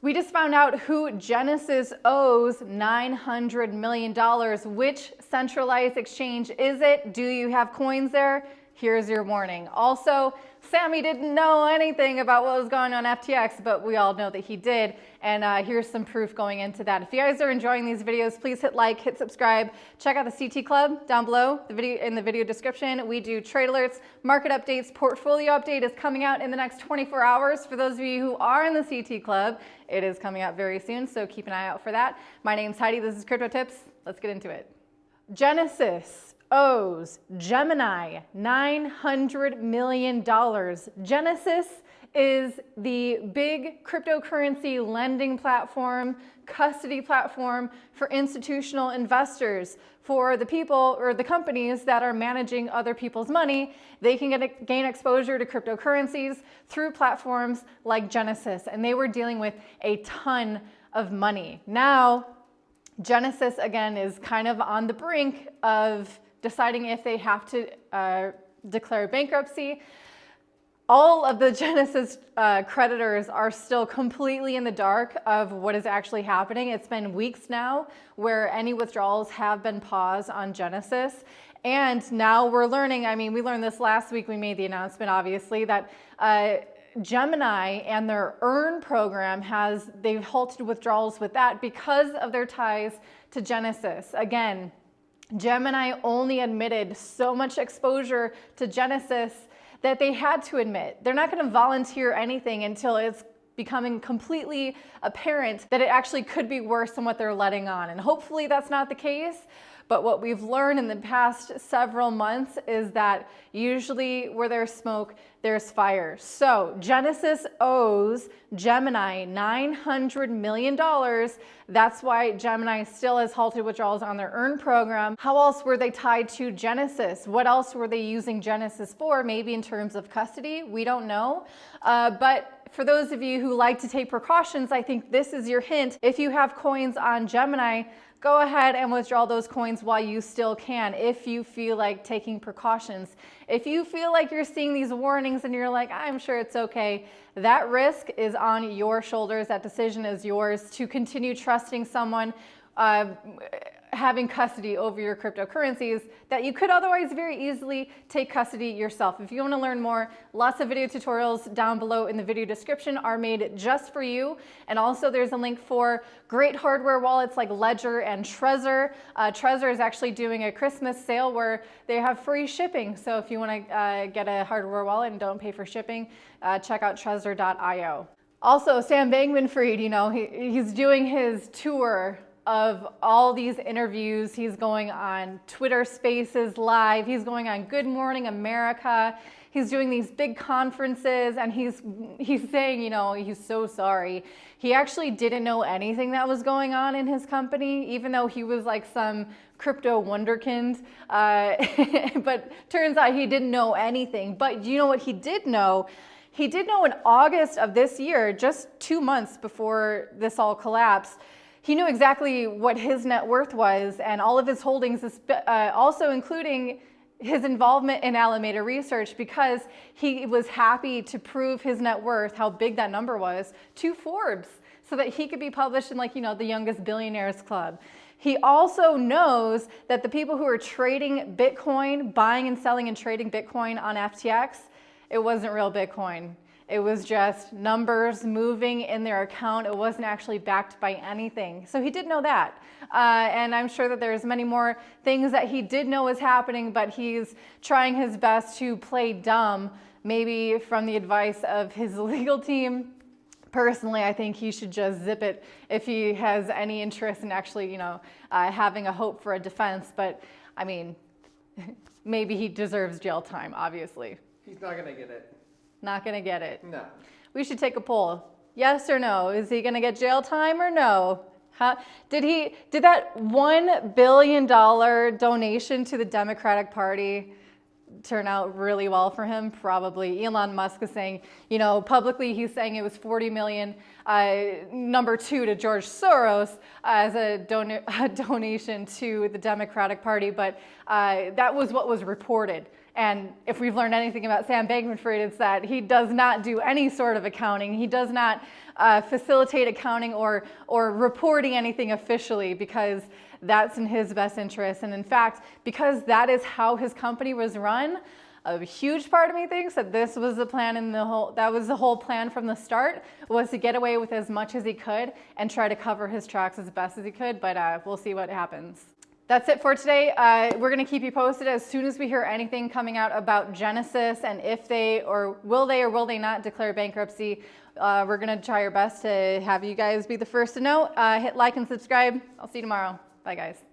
We just found out who Genesis owes $900 million. Which centralized exchange is it? Do you have coins there? Here's your warning. Also, Sammy didn't know anything about what was going on FTX, but we all know that he did. And here's some proof going into that. If you guys are enjoying these videos, please hit like, hit subscribe. Check out the CT Club down below in the video description. We do trade alerts, market updates, portfolio update is coming out in the next 24 hours. For those of you who are in the CT Club, it is coming out very soon, so keep an eye out for that. My name's Heidi, this is Crypto Tips. Let's get into it. Genesis owes Gemini $900 million. Genesis is the big cryptocurrency lending platform, custody platform for institutional investors. For the people or the companies that are managing other people's money, they can gain exposure to cryptocurrencies through platforms like Genesis. And they were dealing with a ton of money. Now, Genesis, again, is kind of on the brink of deciding if they have to declare bankruptcy. All of the Genesis creditors are still completely in the dark of what is actually happening. It's been weeks now where any withdrawals have been paused on Genesis. And now we're learning, I mean, we learned this last week, we made the announcement, obviously, that Gemini and their Earn program they've halted withdrawals with that because of their ties to Genesis. Again, Gemini only admitted so much exposure to Genesis that they had to admit. They're not going to volunteer anything until it's becoming completely apparent that it actually could be worse than what they're letting on. And hopefully that's not the case. But what we've learned in the past several months is that usually where there's smoke, there's fire. So Genesis owes Gemini $900 million. That's why Gemini still has halted withdrawals on their Earn program. How else were they tied to Genesis? What else were they using Genesis for? Maybe in terms of custody, we don't know. But for those of you who like to take precautions, I think this is your hint. If you have coins on Gemini, go ahead and withdraw those coins while you still can, if you feel like taking precautions. If you feel like you're seeing these warnings and you're like, I'm sure it's okay, that risk is on your shoulders. That decision is yours to continue trusting someone having custody over your cryptocurrencies that you could otherwise very easily take custody yourself. If you want to learn more, lots of video tutorials down below in the video description are made just for you. And also there's a link for great hardware wallets like Ledger and Trezor. Trezor is actually doing a Christmas sale where they have free shipping. So if you want to get a hardware wallet and don't pay for shipping, check out Trezor.io. Also, Sam Bankman-Fried, you know, he's doing his tour of all these interviews. He's going on Twitter Spaces Live. He's going on Good Morning America. He's doing these big conferences and he's saying, you know, he's so sorry. He actually didn't know anything that was going on in his company, even though he was like some crypto wonderkind. But turns out he didn't know anything. But you know what he did know? He did know in August of this year, just 2 months before this all collapsed, he knew exactly what his net worth was and all of his holdings, also including his involvement in Alameda Research, because he was happy to prove his net worth, how big that number was, to Forbes so that he could be published in, like, you know, the Youngest Billionaires Club. He also knows that the people who are trading Bitcoin, buying and selling and trading Bitcoin on FTX, it wasn't real Bitcoin. It was just numbers moving in their account. It wasn't actually backed by anything. So he did know that. And I'm sure that there's many more things that he did know was happening, but he's trying his best to play dumb, maybe from the advice of his legal team. Personally, I think he should just zip it if he has any interest in actually, you know, having a hope for a defense. But I mean, maybe he deserves jail time, obviously. He's not gonna get it. Not gonna get it. No. We should take a poll. Yes or no? Is he gonna get jail time or no? Did that $1 billion donation to the Democratic Party turn out really well for him? Probably. Elon Musk is saying, you know, publicly he's saying it was 40 million. Number 2 to George Soros as a donation to the Democratic Party, but that was what was reported. And if we've learned anything about Sam Bankman-Fried, it's that he does not do any sort of accounting. He does not facilitate accounting or reporting anything officially, because that's in his best interest. And in fact, because that is how his company was run, a huge part of me thinks that this was the plan, and that was the whole plan from the start, was to get away with as much as he could and try to cover his tracks as best as he could. But we'll see what happens. That's it for today. We're going to keep you posted as soon as we hear anything coming out about Genesis, and if they will they not declare bankruptcy. We're going to try our best to have you guys be the first to know. Hit like and subscribe. I'll see you tomorrow. Bye, guys.